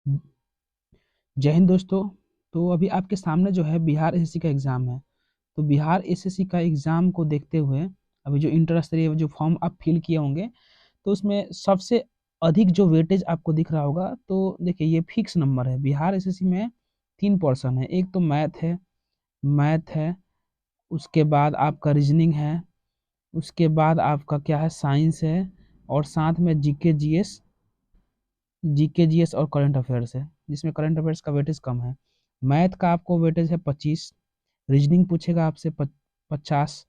जय हिंद दोस्तों। तो अभी आपके सामने जो है बिहार एसएससी का एग्ज़ाम है। तो बिहार एसएससी का एग्ज़ाम को देखते हुए अभी जो इंटर स्तरीय जो फॉर्म आप फिल किए होंगे, तो उसमें सबसे अधिक जो वेटेज आपको दिख रहा होगा, तो देखिए ये फिक्स नंबर है। बिहार एसएससी में 3 पोर्शन है, एक तो मैथ है, उसके बाद आपका रीजनिंग है, उसके बाद आपका क्या है, साइंस है, और साथ में जीके जीएस और करंट अफेयर्स है, जिसमें करंट अफेयर्स का वेटेज कम है। मैथ का आपको वेटेज है 25, रीजनिंग पूछेगा आपसे 50,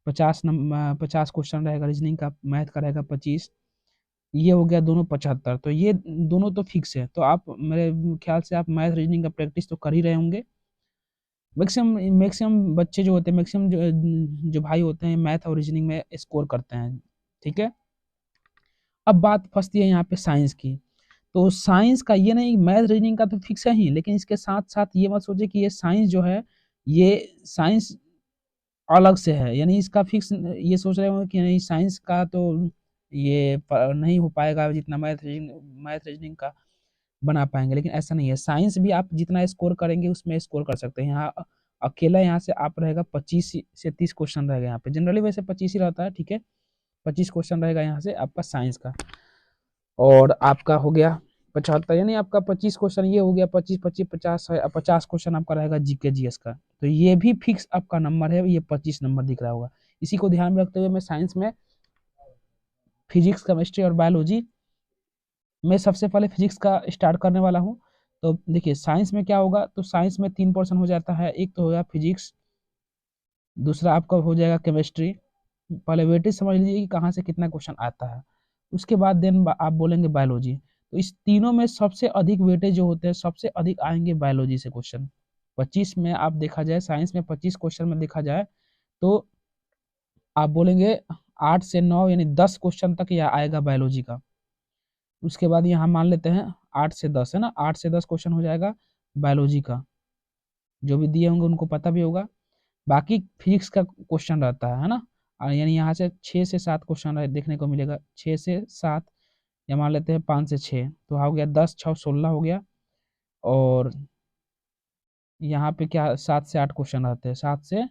50 क्वेश्चन रहेगा रीजनिंग का, मैथ का रहेगा 25, ये हो गया दोनों 75। तो ये दोनों तो फिक्स है। तो आप मेरे ख्याल से आप मैथ रीजनिंग का प्रैक्टिस तो कर ही रहे होंगे। मैक्सिमम मैक्सिमम बच्चे जो होते हैं, मैक्सिमम जो भाई होते हैं, मैथ और रीजनिंग में स्कोर करते हैं। ठीक है। अब बात फंसती है यहाँ पे साइंस की। तो साइंस का ये नहीं, मैथ रीजनिंग का तो फिक्स है ही, लेकिन इसके साथ साथ ये मत सोचे कि ये साइंस जो है, ये साइंस अलग से है, यानी इसका फिक्स ये सोच रहे हो कि नहीं साइंस का तो ये नहीं हो पाएगा जितना मैथ रीजनिंग का बना पाएंगे। लेकिन ऐसा नहीं है, साइंस भी आप जितना स्कोर करेंगे उसमें स्कोर कर सकते हैं। यहाँ अकेला यहाँ से आप रहेगा 25 से 30 क्वेश्चन रहेगा यहाँ पे, जनरली वैसे 25 ही रहता है। ठीक है, 25 क्वेश्चन रहेगा यहाँ से आपका साइंस का। और आपका हो गया 75, यानी आपका 25 क्वेश्चन ये हो गया, 25 25 50 क्वेश्चन आपका रहेगा जीके जीएस का। तो ये भी फिक्स आपका नंबर है, ये 25 नंबर दिख रहा होगा। इसी को ध्यान में रखते हुए मैं साइंस में फिजिक्स, केमिस्ट्री और बायोलॉजी में सबसे पहले फिजिक्स का स्टार्ट करने वाला हूँ। तो देखिए साइंस में क्या होगा, तो साइंस में 3 पोर्शन हो जाता है, एक तो हो गया फिजिक्स, दूसरा आपका हो जाएगा केमिस्ट्री। पहले वेटेज समझ लीजिए कि कहाँ से कितना क्वेश्चन आता है, उसके बाद देन आप बोलेंगे बायोलॉजी। तो इस तीनों में सबसे अधिक वेटेज जो होते हैं, सबसे अधिक आएंगे बायोलॉजी से क्वेश्चन। 25 में आप देखा जाए, साइंस में 25 क्वेश्चन में देखा जाए, तो आप बोलेंगे 8 से 9 यानी 10 क्वेश्चन तक यह आएगा बायोलॉजी का। उसके बाद यहाँ मान लेते हैं 8 से 10 है ना, 8 से 10 क्वेश्चन हो जाएगा बायोलॉजी का। जो भी दिए होंगे उनको पता भी होगा। बाकी फिजिक्स का क्वेश्चन रहता है ना, यानी यहाँ से 6 से 7 क्वेश्चन देखने को मिलेगा, 6 से 7, या मान लेते हैं 5 से 6, तो हो गया 10 6 16 हो गया। और यहाँ पे क्या 7 से 8 क्वेश्चन रहते हैं, 7 से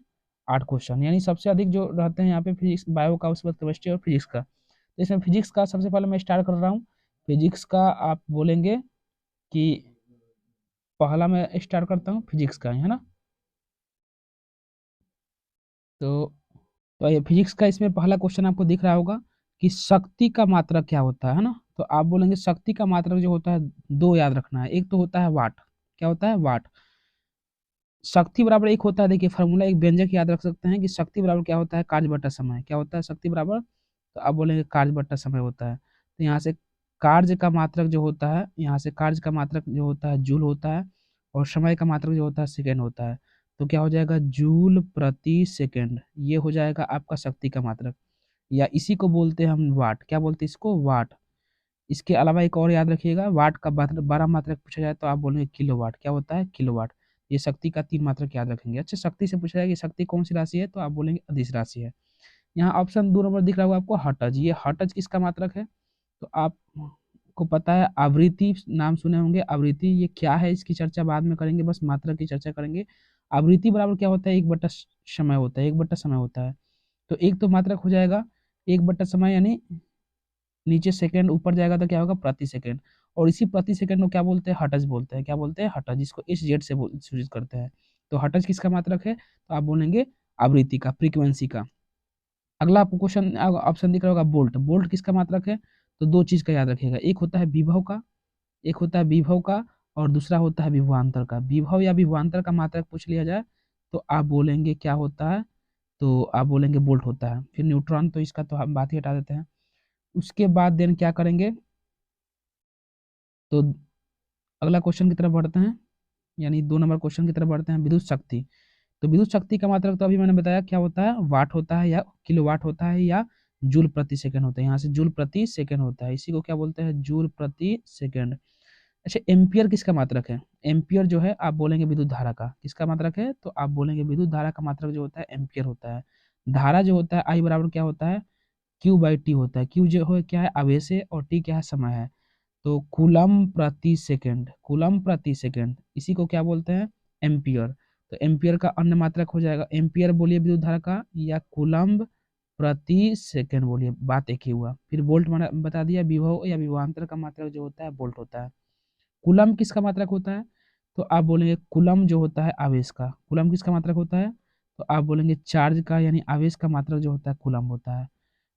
8 क्वेश्चन, यानी सबसे अधिक जो रहते हैं यहाँ पे फिजिक्स बायो का, उसके बाद केमिस्ट्री और फिजिक्स का। तो इसमें फिजिक्स का सबसे पहले मैं स्टार्ट कर रहा हूँ। फिजिक्स का आप बोलेंगे कि पहला मैं स्टार्ट करता हूँ फिजिक्स का, है ना। तो ये फिजिक्स का, इसमें पहला क्वेश्चन आपको दिख रहा होगा कि शक्ति का मात्रक क्या होता है ना। तो आप बोलेंगे शक्ति का मात्रक जो होता है, दो याद रखना है। एक तो होता है वाट, क्या होता है, वाट। शक्ति बराबर एक होता है, देखिए फार्मूला, एक व्यंजक याद रख सकते हैं कि शक्ति बराबर क्या होता है, कार्य बटा समय। क्या होता है शक्ति बराबर, तो आप बोलेंगे कार्य बटा समय होता है। तो यहाँ से कार्य का मात्रक जो होता है, यहाँ से कार्य का मात्रक जो होता है जूल होता है, और समय का मात्रक जो होता है सेकेंड होता है। तो क्या हो जाएगा, जूल प्रति सेकेंड, ये हो जाएगा आपका शक्ति का मात्रक। या इसी को बोलते हैं हम वाट, क्या बोलते हैं इसको, वाट। इसके अलावा एक और याद रखिएगा, वाट का 12 मात्रक पूछा जाए तो आप बोलेंगे किलोवाट, क्या होता है, किलोवाट। ये शक्ति का 3 मात्रक याद रखेंगे। अच्छा, शक्ति से पूछा जाए कि शक्ति कौन सी राशि है, तो आप बोलेंगे अदिश राशि है। यहाँ ऑप्शन 2 नंबर दिख रहा होगा आपको, हर्ट्ज। ये हर्ट्ज किसका मात्रक है, तो आपको पता है आवृत्ति, नाम सुने होंगे आवृत्ति। ये क्या है, इसकी चर्चा बाद में करेंगे, बस मात्रक की चर्चा करेंगे। आवृत्ति बराबर क्या होता है, 1/समय होता है, 1/समय होता है। तो एक तो मात्रक हो जाएगा 1/समय, यानी नीचे सेकंड, ऊपर जाएगा तो क्या होगा, प्रति सेकंड। और इसी प्रति सेकंड को क्या बोलते हैं, हर्ट्ज बोलते हैं। क्या बोलते हैं, हर्ट्ज, जिसको एच जेड से सूचित करते हैं। तो हर्ट्ज किसका मात्रक है, तो आप बोलेंगे आवृत्ति का, फ्रीक्वेंसी का। अगला आपको क्वेश्चन ऑप्शन दिख रहा होगा बोल्ट। बोल्ट किसका मात्रक है, तो दो चीज का याद रखिएगा, एक होता है विभव का, एक होता है विभव का, और दूसरा होता है विभवांतर का। विभव या विभवांतर का मात्रक पूछ लिया जाए तो आप बोलेंगे क्या होता है, तो आप बोलेंगे बोल्ट होता है। फिर न्यूट्रॉन, तो इसका तो हम बात ही हटा देते हैं। उसके बाद देन क्या करेंगे, तो अगला क्वेश्चन की तरफ बढ़ते हैं, यानी 2 नंबर क्वेश्चन की तरफ बढ़ते हैं, विद्युत शक्ति। तो विद्युत शक्ति का मात्रक तो अभी मैंने बताया क्या होता है, वाट होता है, या किलो वाट होता है, या जूल प्रति सेकंड होता है। यहाँ से जूल प्रति सेकंड होता है, इसी को क्या बोलते हैं, जूल प्रति सेकंड। अच्छा, एम्पियर किसका मात्रक है, एम्पियर जो है आप बोलेंगे विद्युत धारा का। किसका मात्रक है, तो आप बोलेंगे विद्युत धारा का मात्रक जो होता है एम्पियर होता है। धारा जो होता है आई बराबर क्या होता है, क्यू बाई टी होता है। क्यू जो है क्या है, आवेश है, और टी क्या है, समय है। तो कूलम प्रति सेकंड, कूलम प्रति सेकंड इसी को क्या बोलते हैं, एम्पियर। तो एम्पियर का अन्य मात्रक हो जाएगा, एम्पियर बोलिए विद्युत धारा का, या कूलम्ब प्रति सेकंड बोलिए, बात एक ही हुआ। फिर वोल्ट मैंने बता दिया, विभव या विभवांतर का मात्रक जो होता है वोल्ट होता है। कूलम किसका मात्रक होता है, तो आप बोलेंगे कूलम जो होता है आवेश का, कूलम किसका मात्रक होता है, तो आप बोलेंगे चार्ज का, यानी आवेश का मात्रक जो होता है कूलम होता है।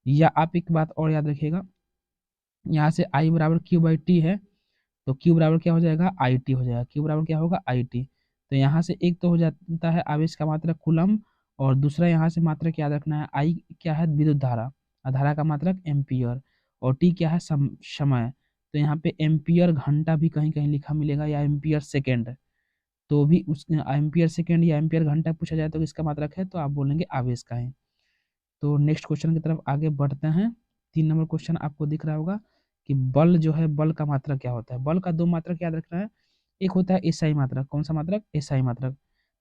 या आप एक बात और याद रखिएगा, यहाँ से I बराबर क्यू बाई टी है, तो क्यू बराबर क्या हो जाएगा, आई टी हो जाएगा, क्यू बराबर क्या होगा, आई टी। तो यहाँ से एक तो हो जाता है आवेश का मात्रक कूलम, और दूसरा यहाँ से मात्रक याद रखना है, आई क्या है विद्युत धारा, और धारा का मात्रक एम्पियर, और टी क्या है समय। तो यहाँ पे एम्पियर घंटा भी कहीं कहीं लिखा मिलेगा, या एम्पियर सेकेंड, तो भी उस एम्पियर सेकेंड या एम्पियर घंटा पूछा जाए तो किसका मात्रक है, तो आप बोलेंगे आवेश का है। तो नेक्स्ट क्वेश्चन की तरफ आगे बढ़ते हैं। 3 नंबर क्वेश्चन आपको दिख रहा होगा कि बल जो है, बल का मात्रक क्या होता है। बल का 2 मात्रक याद रखना है, एक होता है एसआई मात्रक, कौन सा मात्रक, एसआई मात्रक।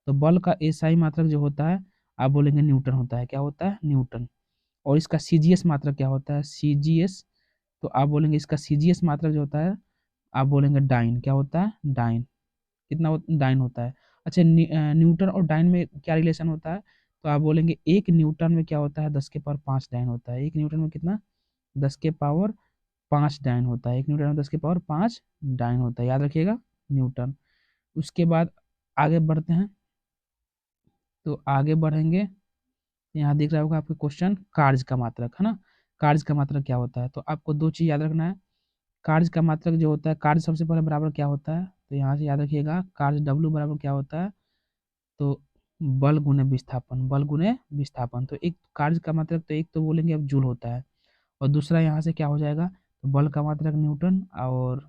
तो बल का एसआई मात्रक जो होता है आप बोलेंगे न्यूटन होता है, क्या होता है, न्यूटन। और इसका सीजीएस मात्रक क्या होता है, सीजीएस, तो आप बोलेंगे इसका सीजीएस मात्रक जो होता है आप बोलेंगे डाइन, क्या होता है, डाइन। कितना डाइन होता है। अच्छा, न्यूटन और डाइन में क्या रिलेशन होता है, तो आप बोलेंगे 1 न्यूटन में क्या होता है, 10 के पावर 5 डाइन होता है। 1 न्यूटन में कितना, 10 के पावर 5 डाइन होता है। 1 न्यूटन में 10 के पावर 5 डाइन होता है, याद रखिएगा, न्यूटन। उसके बाद आगे बढ़ते हैं, तो आगे बढ़ेंगे, यहाँ दिख रहा होगा आपके क्वेश्चन, कार्य का मात्रक है ना। कार्य का मात्रक क्या होता है, तो आपको 2 चीज याद रखना है। कार्य का मात्रक जो होता है, कार्य सबसे पहले बराबर क्या होता है, तो यहाँ से याद रखिएगा, कार्य डब्ल्यू बराबर क्या होता है, तो बल गुने विस्थापन, बल गुने विस्थापन। तो एक कार्य का मात्रक, तो एक तो बोलेंगे अब जूल होता है, और दूसरा यहाँ से क्या हो जाएगा, तो बल का मात्रक न्यूटन, और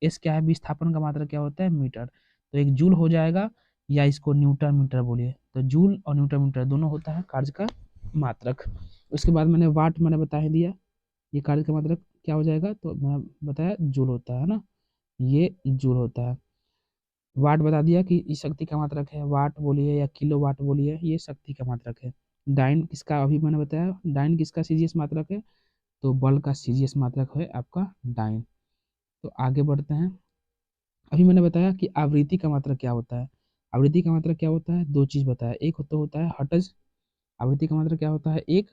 एस क्या है, विस्थापन का मात्रक क्या होता है, मीटर। तो एक जूल हो जाएगा, या इसको न्यूटन मीटर बोलिए, तो जूल और न्यूटन मीटर दोनों होता है कार्य का मात्रक। उसके बाद मैंने वाट मैंने बता ही दिया, ये कार्य का मात्रक क्या हो जाएगा, तो मैं बताया जूल होता है ना, ये जूल होता है। वाट बता दिया कि ये शक्ति का मात्रक है, वाट बोलिए या किलो वाट बोलिए, ये शक्ति का मात्रक है। डाइन किसका, अभी मैंने बताया, डाइन किसका सीजीएस मात्रक है, तो बल का सीजीएस मात्रक है आपका डाइन। तो आगे बढ़ते हैं, अभी मैंने बताया कि आवृत्ति का मात्रक क्या होता है। आवृत्ति का मात्रक क्या होता है, 2 चीज बताया, एक तो होता है हर्ट्ज, आवृत्ति का मात्रक क्या होता है, एक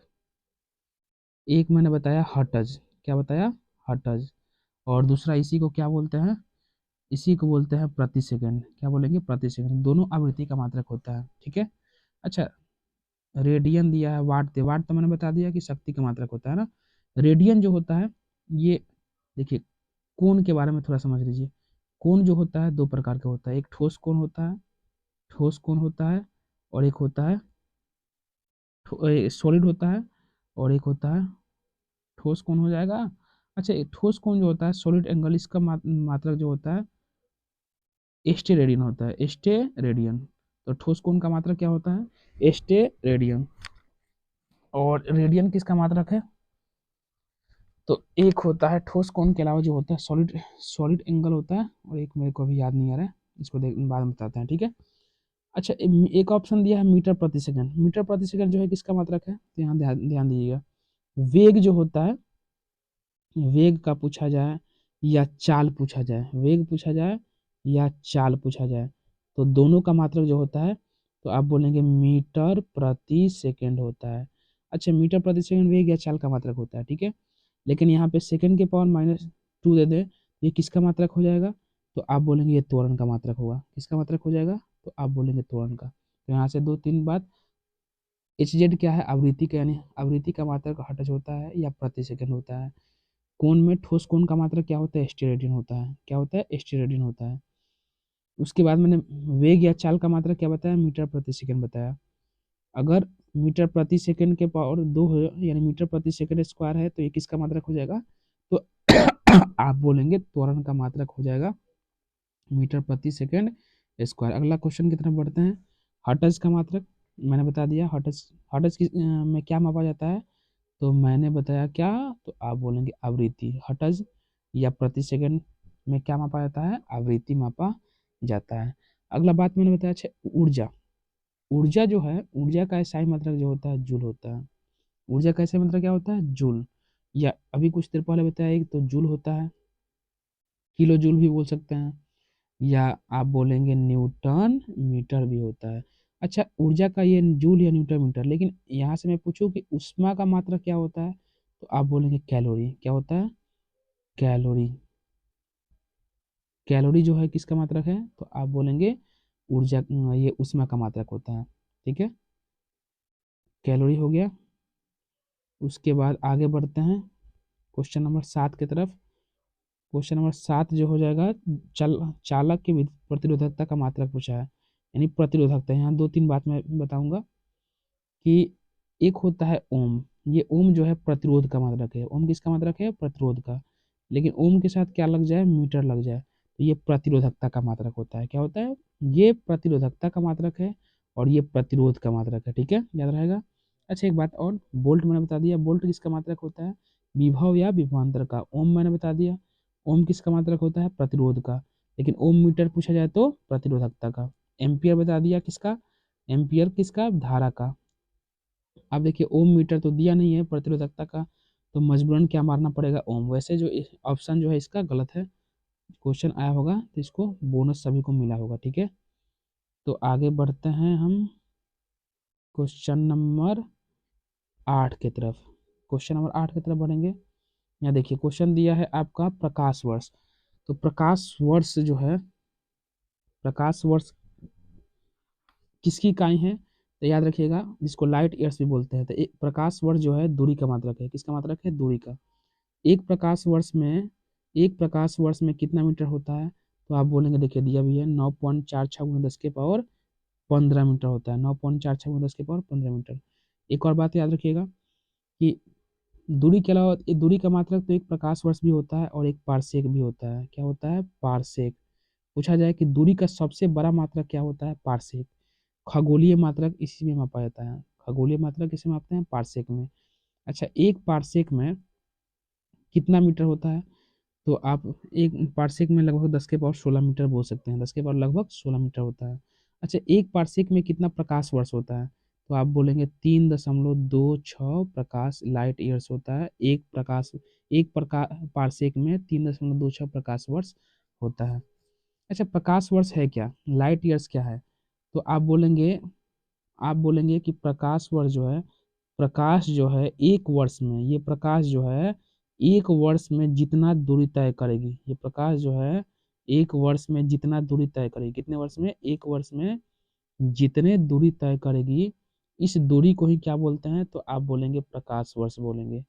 एक मैंने बताया हर्ट्ज, क्या बताया, हर्ट्ज। और दूसरा इसी को क्या बोलते हैं, इसी को बोलते हैं प्रति सेकंड, क्या बोलेंगे, प्रति सेकंड। दोनों आवृत्ति का मात्रक होता है, ठीक है। अच्छा, रेडियन दिया है, वाट दिया, वाट तो मैंने बता दिया कि शक्ति का मात्रक होता है ना। रेडियन जो होता है, ये देखिए, कोण के बारे में थोड़ा समझ लीजिए। कोण जो होता है 2 प्रकार का होता है, एक ठोस कोण होता है, ठोस कोण होता है, और एक होता है सॉलिड होता है, और एक होता है ठोस कोण हो जाएगा। अच्छा, ठोस कोण जो होता है सॉलिड एंगल, इसका मात्रक जो होता है एस्टे रेडियन होता है, एस्टे रेडियन। तो ठोस कोण का मात्रक क्या होता है, एस्टे रेडियन। और रेडियन किसका मात्रक है, तो एक होता है ठोस कोण के अलावा जो होता है सॉलिड, सॉलिड एंगल होता है, और एक मेरे को अभी याद नहीं आ रहा है, इसको देख बाद में बताते हैं, ठीक है। अच्छा, एक ऑप्शन दिया है मीटर प्रति सेकंड, मीटर प्रति सेकंड जो है किसका मात्रक है, तो यहाँ ध्यान ध्यान दीजिएगा। वेग जो होता है, वेग का पूछा जाए या चाल पूछा जाए, वेग पूछा जाए या चाल पूछा जाए, तो दोनों का मात्रक जो होता है, तो आप बोलेंगे मीटर प्रति सेकंड होता है। अच्छा, मीटर प्रति सेकंड वेग या चाल का मात्रक होता है, ठीक है। लेकिन यहाँ पे सेकंड के पावर -2 दे दे, ये किसका मात्रक हो जाएगा, तो आप बोलेंगे ये त्वरण का मात्रक होगा, किसका मात्रक हो जाएगा, तो आप बोलेंगे त्वरण का। तो यहाँ से 2-3 बात, एच जेड क्या है, आवृत्ति का, यानी आवृत्ति का मात्रक हर्ट्ज होता है या प्रति सेकंड होता है। कोण में ठोस कोण का मात्रक क्या होता है, स्टेरेडियन होता है, क्या होता है, स्टेरेडियन होता है। उसके बाद मैंने वेग या चाल का मात्रक क्या बताया, मीटर प्रति सेकंड बताया। अगर मीटर प्रति सेकंड के पावर 2 हो, यानी मीटर प्रति सेकंड स्क्वायर है, तो ये किसका मात्रक हो जाएगा, तो आप बोलेंगे त्वरण का मात्रक हो जाएगा मीटर प्रति सेकंड स्क्वायर। अगला क्वेश्चन की तरफ बढ़ते हैं, हर्ट्ज का मात्रक मैंने बता दिया, हर्ट्ज, हर्ट्ज में क्या मापा जाता है, तो मैंने बताया क्या, तो आप बोलेंगे आवृत्ति। हर्ट्ज या प्रति सेकंड में क्या मापा जाता है, आवृत्ति मापा जाता है। अगला बात मैंने बताया, अच्छा ऊर्जा, ऊर्जा जो है, ऊर्जा का SI मात्रक जो होता है जूल होता है। ऊर्जा का SI मात्रक क्या होता है, जूल। या अभी कुछ देर पहले बताया, एक तो जूल होता है, किलो जूल भी बोल सकते हैं, या आप बोलेंगे न्यूटन मीटर भी होता है। अच्छा, ऊर्जा का ये जूल या न्यूटन मीटर, लेकिन यहाँ से मैं पूछूं कि उष्मा का मात्रा क्या होता है, तो आप बोलेंगे कैलोरी। क्या होता है? कैलोरी। कैलोरी जो है किसका मात्रक है, तो आप बोलेंगे ऊर्जा, ये उष्मा का मात्रक होता है। ठीक है, कैलोरी हो गया। उसके बाद आगे बढ़ते हैं क्वेश्चन नंबर 7 की तरफ। क्वेश्चन नंबर 7 जो हो जाएगा, चालक की प्रतिरोधकता का मात्रक पूछा है, यानी प्रतिरोधकता। यहाँ दो तीन बात मैं बताऊंगा कि एक होता है ओम। ये ओम जो है प्रतिरोध का मात्रक है। ओम किसका मात्रक है? प्रतिरोध का। लेकिन ओम के साथ क्या लग जाए? मीटर लग जाए, तो ये प्रतिरोधकता का मात्रक होता है। क्या होता है? ये प्रतिरोधकता का मात्रक है और ये प्रतिरोध का मात्रक है। ठीक है, याद रहेगा। अच्छा, एक बात और, बोल्ट मैंने बता दिया, बोल्ट किसका मात्रक होता है? विभव या विभवांतर का। ओम मैंने बता दिया, ओम किसका मात्रक होता है? प्रतिरोध का। लेकिन ओम मीटर पूछा जाए तो प्रतिरोधकता का। एम्पियर बता दिया, किसका? एम्पियर किसका? धारा का। अब देखिए, ओम मीटर तो दिया नहीं है प्रतिरोधकता का, तो मजबूरन क्या मारना पड़ेगा? ओम। वैसे जो ऑप्शन जो है इसका गलत है, क्वेश्चन आया होगा तो इसको बोनस सभी को मिला होगा। ठीक है, तो आगे बढ़ते हैं हम क्वेश्चन नंबर 8 की तरफ। क्वेश्चन नंबर 8 की तरफ बढ़ेंगे। यहाँ देखिए, क्वेश्चन दिया है आपका प्रकाश वर्ष। तो प्रकाश वर्ष जो है, प्रकाश वर्ष किसकी इकाई है? तो याद रखिएगा, जिसको लाइट ईयर्स भी बोलते हैं। तो एक प्रकाश वर्ष जो है दूरी का मात्रक है। किसका मात्रक है? दूरी का। एक प्रकाश वर्ष में, एक प्रकाश वर्ष में कितना मीटर होता है? तो आप बोलेंगे, देखिए दिया भी है, 9.46 गुणा 10 के पावर 15 मीटर होता है। 9.46 गुणा 10 के पावर 15 मीटर। एक और बात याद रखिएगा कि दूरी के अलावा दूरी का मात्रक तो एक प्रकाश वर्ष भी होता है और एक पारसेक भी होता है। क्या होता है? पारसेक। पूछा जाए कि दूरी का सबसे बड़ा मात्रक क्या होता है? पारसेक। खगोलीय मात्रक इसी में मापा जाता है। खगोलीय मात्रक किसे मापते हैं? पारसेक में। अच्छा, एक पारसेक में कितना मीटर होता है? तो आप एक पारसेक में लगभग 10 के पावर 16 मीटर बोल सकते हैं। 10 के पावर लगभग 16 मीटर होता है। अच्छा, एक पारसेक में कितना प्रकाश वर्ष होता है? तो आप बोलेंगे 3.26 प्रकाश लाइट ईयर्स होता है। एक पारसेक में 3.26 प्रकाश वर्ष होता है। अच्छा, प्रकाश वर्ष है क्या? लाइट ईयर्स क्या है? तो आप बोलेंगे कि प्रकाश वर्ष जो है, प्रकाश जो है एक वर्ष में, ये प्रकाश जो है एक वर्ष में जितना दूरी तय करेगी, ये प्रकाश जो है एक वर्ष में जितना दूरी तय करेगी, कितने वर्ष में? एक वर्ष में जितने दूरी तय करेगी, इस दूरी को ही क्या बोलते हैं? तो आप बोलेंगे प्रकाश वर्ष बोलेंगे।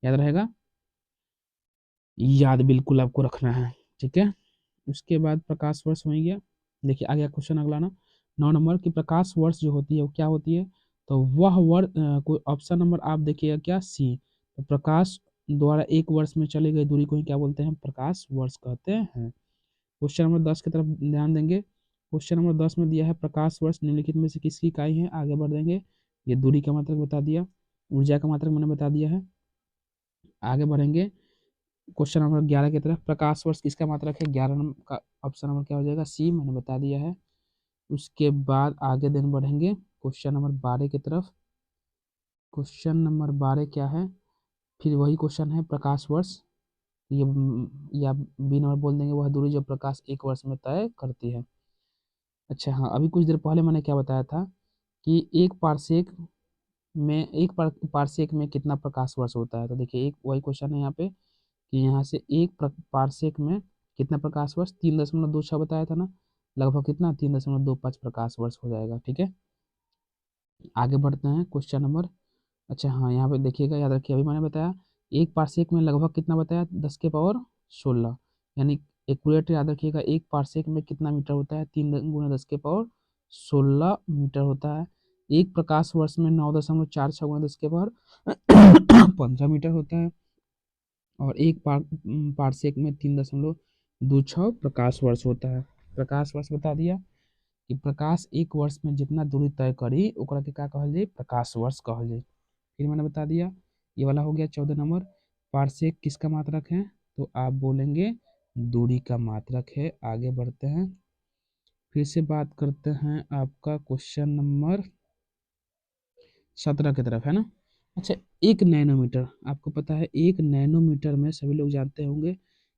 याद रहेगा? याद बिल्कुल आपको रखना है। ठीक है, उसके बाद प्रकाश वर्ष हो गया। देखिए आ गया क्वेश्चन अगला ना, 9 नंबर की प्रकाश वर्ष जो होती है वो क्या होती है? तो वह वर्ष, कोई ऑप्शन नंबर आप देखिएगा क्या? सी। तो प्रकाश द्वारा एक वर्ष में चली गई दूरी को ही क्या बोलते हैं? प्रकाश वर्ष कहते हैं। क्वेश्चन नंबर 10 की तरफ ध्यान देंगे। क्वेश्चन नंबर 10 में दिया है प्रकाश वर्ष निम्नलिखित में से किसकी इकाई है? आगे बढ़ देंगे। ये दूरी का मात्रक बता दिया, ऊर्जा का मात्रक मैंने बता दिया है। आगे बढ़ेंगे क्वेश्चन नंबर 11 की तरफ। प्रकाश वर्ष किसका मात्रक है? 11 नंबर का ऑप्शन नंबर क्या हो जाएगा? सी, मैंने बता दिया है। उसके बाद आगे दिन बढ़ेंगे क्वेश्चन नंबर 12 की तरफ। क्वेश्चन नंबर 12 क्या है? फिर वही क्वेश्चन है, प्रकाश वर्ष। ये या बी नंबर बोल देंगे, वह दूरी जो प्रकाश एक वर्ष में तय करती है। अच्छा हाँ, अभी कुछ देर पहले मैंने क्या बताया था कि एक पारसेक में, पारसेक में कितना प्रकाश वर्ष होता है? तो देखिए, एक वही क्वेश्चन है यहाँ पे कि यहाँ से एक पारसेक में कितना प्रकाश वर्ष? 3.26 बताया था ना, लगभग कितना? 3.25 प्रकाश वर्ष हो जाएगा। ठीक है, आगे बढ़ते हैं क्वेश्चन नंबर। अच्छा हाँ, यहाँ पे देखिएगा, याद रखिए, अभी मैंने बताया एक पारसेक में लगभग कितना बताया? 10 के पावर 16, यानी एक्यूरेट याद रखिएगा। एक पारसेक में कितना मीटर होता है? 3 गुना 10 के पावर 16 मीटर होता है। एक प्रकाश वर्ष में 9.46 गुना 10 के पावर 15 मीटर होता है। और एक पारसेक में 3.26 प्रकाश वर्ष होता है। प्रकाश वर्ष बता दिया कि प्रकाश एक वर्ष में जितना दूरी तय करी ओकरा के का कहल जाई? प्रकाश वर्ष कहल जाई। फिर मैंने बता दिया, ये वाला हो गया 14 नंबर। पारसेक किसका मात्रक है? तो आप बोलेंगे दूरी का मात्रक है। आगे बढ़ते हैं, फिर से बात करते हैं आपका क्वेश्चन नंबर 17 की तरफ, है ना। अच्छा, एक नैनोमीटर, आपको पता है एक नैनोमीटर में सभी लोग जानते होंगे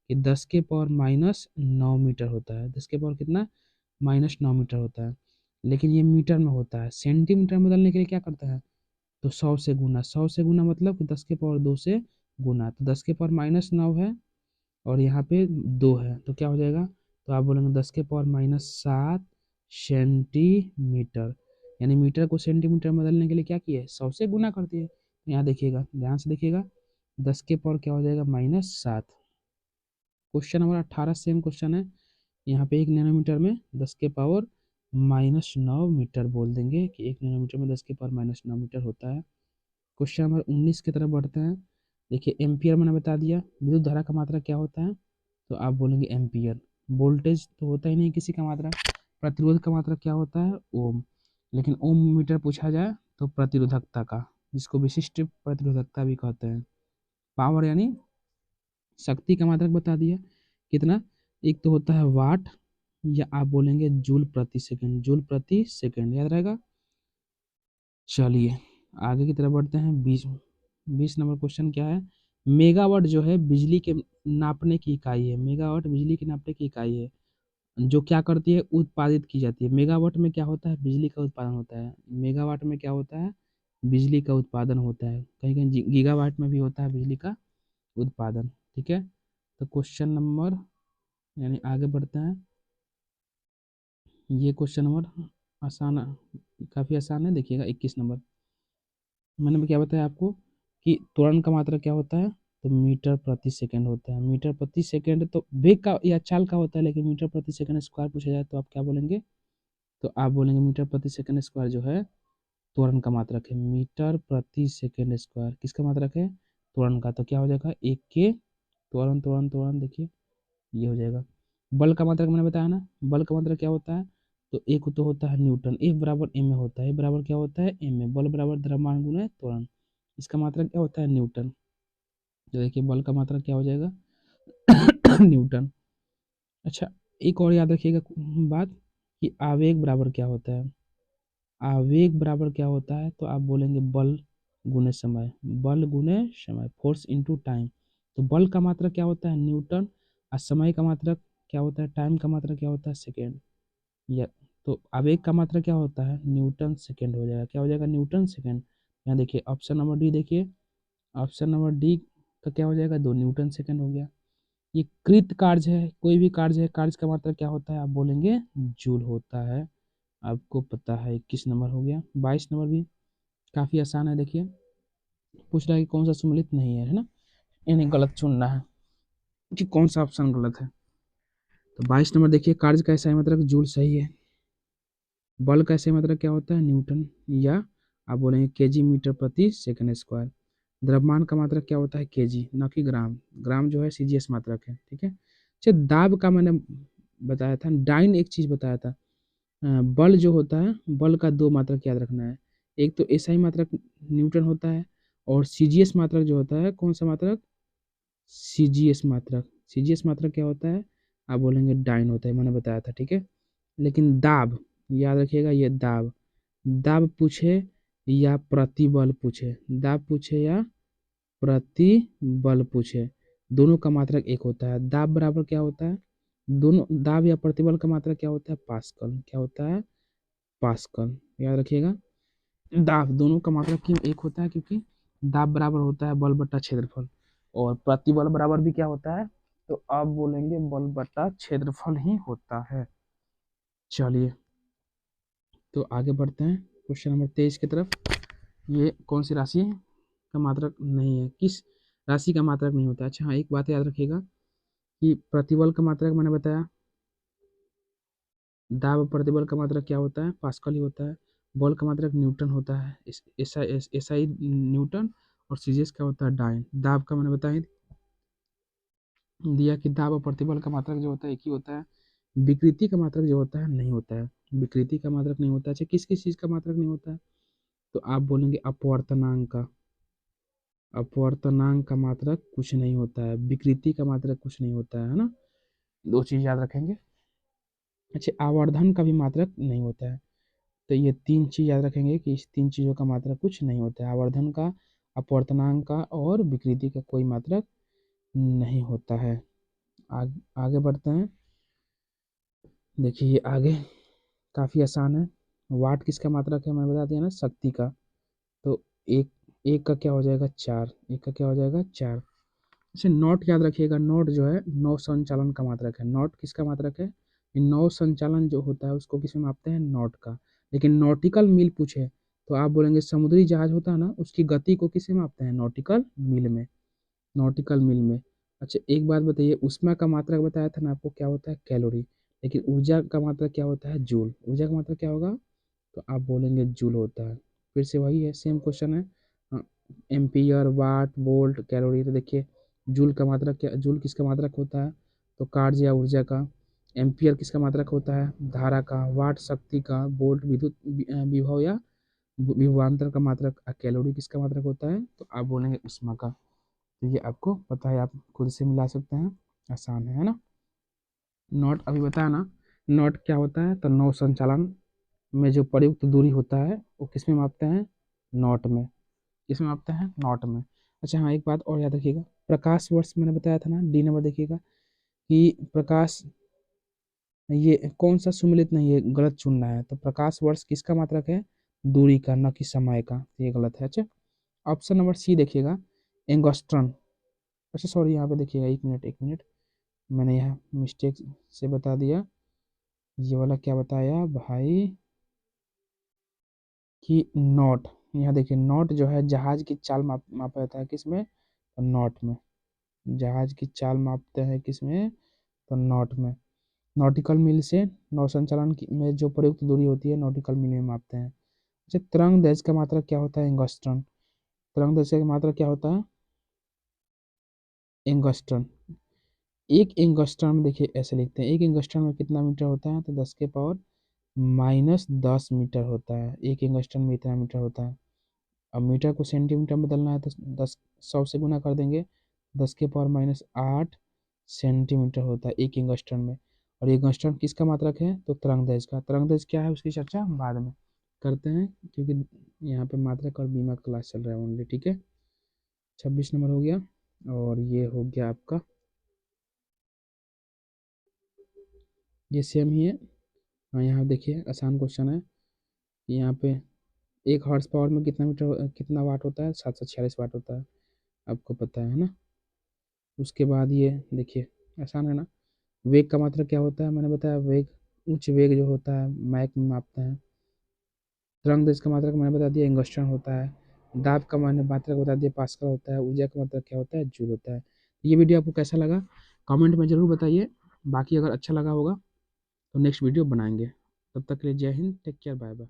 कि 10 के पावर माइनस 9 मीटर होता है। 10 के पावर कितना? -9 मीटर होता है। लेकिन ये मीटर में होता है। सेंटीमीटर में बदलने के लिए क्या करता है? तो 100 से गुना। 100 से गुना मतलब कि 10 के पावर 2 से गुना। तो 10 के पावर -9 है और यहाँ पे 2 है, तो क्या हो जाएगा? तो आप बोलेंगे 10 के पावर -7 सेंटीमीटर। यानी मीटर को सेंटीमीटर में बदलने के लिए क्या किए? 100 से गुना कर दिए। यहाँ देखिएगा, ध्यान से देखिएगा, 10 के पावर क्या हो जाएगा? -7। क्वेश्चन नंबर 18 सेम क्वेश्चन है। यहाँ पे 1 नैनोमीटर में 10 के पावर -9 मीटर बोल देंगे कि 1 नैनोमीटर में 10 के पावर -9 मीटर होता है। क्वेश्चन नंबर 19 की तरफ बढ़ते हैं। देखिए, एम्पियर मैंने बता दिया। विद्युत धारा का मात्रा क्या होता है? तो आप बोलेंगे एम्पियर। वोल्टेज तो होता ही नहीं किसी का मात्रा। प्रतिरोध का मात्रा क्या होता है? ओम। लेकिन ओम मीटर पूछा जाए तो प्रतिरोधकता का, जिसको विशिष्ट प्रतिरोधकता भी कहते हैं। पावर यानी शक्ति का मात्रक बता दिया। कितना? एक तो होता है वाट, या आप बोलेंगे जूल प्रति सेकंड। जूल प्रति सेकंड याद रहेगा। चलिए आगे की तरफ बढ़ते हैं। 20 नंबर क्वेश्चन क्या है? मेगावाट जो है बिजली के नापने की इकाई है। मेगावाट बिजली के नापने की इकाई है जो क्या करती है? उत्पादित की जाती है। मेगावाट में क्या होता है? बिजली का उत्पादन होता है। मेगावाट में क्या होता है? बिजली का उत्पादन होता है। कहीं कहीं गीगावाट में भी होता है बिजली का उत्पादन। ठीक है, तो क्वेश्चन नंबर, यानी आगे बढ़ते हैं। ये क्वेश्चन नंबर आसान, काफ़ी आसान है। देखिएगा 21 नंबर। मैंने क्या बताया आपको कि त्वरण का मात्रा क्या होता है? तो मीटर प्रति सेकंड होता है। मीटर प्रति सेकंड तो वेग का या चाल का होता है, लेकिन मीटर प्रति सेकंड स्क्वायर पूछा जाए तो आप क्या बोलेंगे? तो आप बोलेंगे मीटर प्रति सेकंड स्क्वायर जो है त्वरण का मात्रक है। मीटर प्रति सेकंड स्क्वायर किसका मात्रक है? त्वरण का। तो क्या हो जाएगा? एक के त्वरण त्वरण त्वरण, देखिए ये हो जाएगा। बल का मात्रक मैंने बताया ना, बल का मात्रक क्या होता है? तो एक तो होता है न्यूटन। F बराबर एम में होता है। F बराबर क्या होता है? एम में। बल बराबर द्रव्यमान गुणा त्वरण, इसका मात्रक क्या होता है? न्यूटन। तो देखिए बल का मात्रक क्या हो जाएगा? न्यूटन। अच्छा, एक और याद रखिएगा बात कि आवेग बराबर क्या होता है? आवेग बराबर क्या होता है? तो आप बोलेंगे बल गुने समय। बल गुने समय, फोर्स इनटू टाइम। तो बल का मात्रक क्या होता है? न्यूटन। और समय का मात्रक क्या होता है? टाइम का मात्रक क्या होता है? सेकेंड। या तो आवेग का मात्रक क्या होता है? न्यूटन सेकेंड हो जाएगा। क्या हो जाएगा? Newton second. यहाँ देखिए ऑप्शन नंबर डी, देखिए ऑप्शन नंबर डी का क्या हो जाएगा? 2 न्यूटन सेकेंड हो गया। ये कृत कार्य है, कोई भी कार्य है, कार्य का मात्रक क्या होता है? आप बोलेंगे जूल होता है। आपको पता है। 21 नंबर हो गया। 22 नंबर भी काफ़ी आसान है। देखिए पूछ रहा है कि कौन सा सम्मिलित नहीं है ना, इन्हें गलत चुनना है कि कौन सा ऑप्शन गलत है। तो 22 नंबर देखिए, कार्य का ऐसा मतलब जूल सही है। बल का ऐसे मतलब क्या होता है? न्यूटन, या आप बोलेंगे केजी मीटर प्रति सेकंड स्क्वायर। द्रव्यमान का मात्रक क्या होता है? केजी, न कि ग्राम। ग्राम जो है सीजीएस मात्रक है। ठीक है। अच्छा, दाब का मैंने बताया था। डाइन एक चीज बताया था। बल जो होता है, बल का 2 मात्रक याद रखना है। एक तो एसआई मात्रक न्यूटन होता है, और सीजीएस मात्रक जो होता है, कौन सा मात्रक? सीजीएस मात्रक। सीजीएस मात्रक क्या होता है? आप बोलेंगे डाइन होता है, मैंने बताया था। ठीक है। लेकिन दाब याद रखिएगा, ये दाब, दाब पूछे या प्रतिबल पूछे, दाब पूछे या प्रतिबल पूछे, दोनों का मात्रक एक होता है। दाब बराबर क्या होता है? दोनों दाब या प्रतिबल का मात्रक क्या होता है? पास्कल। क्या होता है? पास्कल। याद रखिएगा, दाब दोनों का मात्रक क्यों एक होता है? क्योंकि दाब बराबर होता है बल बट्टा क्षेत्रफल, और प्रतिबल बराबर भी क्या होता है? तो आप बोलेंगे बल बट्टा क्षेत्रफल ही होता है। चलिए तो आगे बढ़ते हैं क्वेश्चन नंबर 23 की तरफ। ये कौन सी राशि का मात्रक नहीं है? किस राशि का मात्रक नहीं होता? अच्छा हाँ, एक बात याद रखिएगा कि प्रतिबल का मात्रक मैंने बताया, दाब और प्रतिबल का मात्रक क्या होता है? पास्कल ही होता है। बल का मात्रक न्यूटन होता है, एसआई न्यूटन। और सीजीएस क्या होता है? डाइन। दाब का मैंने बताया दिया कि दाब और प्रतिबल का मात्रक जो होता है एक ही होता है। विकृति का मात्रक जो होता है नहीं होता है। विकृति का मात्रक नहीं होता है। अच्छा, किस किस चीज़ का मात्रक नहीं होता है? तो आप बोलेंगे अपवर्तनांक का। अपवर्तनांक का मात्रक कुछ नहीं होता है। विकृति का मात्रक कुछ नहीं होता है ना। 2 चीज याद रखेंगे। अच्छा, आवर्धन का भी मात्रक नहीं होता है। तो ये 3 चीज याद रखेंगे कि इस 3 चीजों का मात्रक कुछ नहीं होता है। आवर्धन का, अपवर्तनांक का और विकृति का कोई मात्रक नहीं होता है। आगे बढ़ते हैं। देखिए ये आगे काफ़ी आसान है। वाट किसका मात्रक है, मैंने बता दिया ना, शक्ति का। तो एक एक का क्या हो जाएगा, 4। एक का क्या हो जाएगा, 4। अच्छा, नॉट याद रखिएगा, नॉट जो है नौ संचालन का मात्रक है। नॉट किसका मात्रक है, ये नौ संचालन जो होता है उसको किसमें मापते हैं, नॉट का। लेकिन नॉटिकल मील पूछे तो आप बोलेंगे समुद्री जहाज होता है ना, उसकी गति को किसमें मापते हैं, नॉटिकल मील में। नॉटिकल मील में। अच्छा एक बात बताइए, ऊष्मा का मात्रक बताया था ना आपको, क्या होता है, कैलोरी। लेकिन ऊर्जा का मात्रक क्या होता है, जूल। ऊर्जा का मात्रक क्या होगा, तो आप बोलेंगे जूल होता है। फिर से वही है, सेम क्वेश्चन है। एम्पियर, वाट, वोल्ट, कैलोरी। तो देखिए जूल का मात्रक क्या, जूल किसका मात्रक होता है, तो कार्य या ऊर्जा का। एम्पियर किसका मात्रक होता है, धारा का। वाट शक्ति का। वोल्ट विद्युत विभव या विभवांतर का मात्रक। कैलोरी किसका मात्रक होता है, तो आप बोलेंगे ऊष्मा का। तो ये आपको पता है, आप खुद से मिला सकते हैं, आसान है ना। नॉट अभी बताया ना, नॉट क्या होता है, तो नौ संचालन में जो प्रयुक्त दूरी होता है वो किस में मापते हैं, नॉट में। किस में मापते हैं, नॉट में। अच्छा हाँ, एक बात और याद रखिएगा, प्रकाश वर्ष मैंने बताया था ना, डी नंबर देखिएगा कि प्रकाश, ये कौन सा सुमेलित नहीं है, गलत चुनना है। तो प्रकाश वर्ष किसका मात्रक है, दूरी का, न कि समय का। तो ये गलत है। अच्छा ऑप्शन नंबर सी देखिएगा, एंगस्ट्रॉन। अच्छा सॉरी, यहाँ पे देखिएगा, एक मिनट एक मिनट, मैंने यहाँ मिस्टेक से बता दिया। ये वाला क्या बताया भाई, कि नॉट। यहाँ देखिए नॉट जो है जहाज की चाल मापा जाता है किसमें, तो नॉट में। जहाज की चाल मापते हैं किसमें, तो नॉट में। नॉटिकल मील से नौ संचालन में जो प्रयुक्त दूरी होती है नॉटिकल मील में मापते हैं। अच्छा तरंग दैर्घ्य का मात्रक क्या होता है, एंगस्ट्रॉन। तरंग दैर्घ्य का मात्रक क्या होता है, एंगस्ट्रॉन। एक एंगस्ट्रॉन में देखिए ऐसे लिखते हैं, एक एंगस्ट्रॉन में कितना मीटर होता है, तो 10⁻⁻⁻ होता है। एक एंगस्ट्रॉन में इतना मीटर होता है। अब मीटर को सेंटीमीटर में बदलना है तो 100 से गुना कर देंगे, 10⁻⁸ सेंटीमीटर होता है एक एंगस्ट्रॉन में। और ये एंगस्ट्रॉन किसका मात्रक है, तो तरंग दैर्घ्य का। तरंग दैर्घ्य क्या है उसकी चर्चा हम बाद में करते हैं, क्योंकि यहाँ पे मात्रक और बीमा क्लास चल रहा है ओनली। ठीक है, 26 नंबर हो गया। और ये हो गया आपका, ये सेम ही है। हाँ यहाँ देखिए आसान क्वेश्चन है। यहाँ पे 1 हॉर्स पावर में कितना मीटर, कितना वाट होता है, 746 वाट होता है, आपको पता है ना। उसके बाद ये देखिए, आसान है ना। वेग का मात्रक क्या होता है, मैंने बताया, वेग उच्च वेग जो होता है मैक में मापते हैं। तरंग दैर्घ्य का मात्रक मैंने बता दिया, एंगस्ट्रॉन होता है। दाब का मैंने मात्रक बता दिया, पास्कल होता है। ऊर्जा का मात्रक क्या होता है, जूल होता है। ये वीडियो आपको कैसा लगा, कमेंट में ज़रूर बताइए। बाकी अगर अच्छा लगा होगा तो नेक्स्ट वीडियो बनाएंगे। तब तक के लिए Jai Hind, take care, bye bye.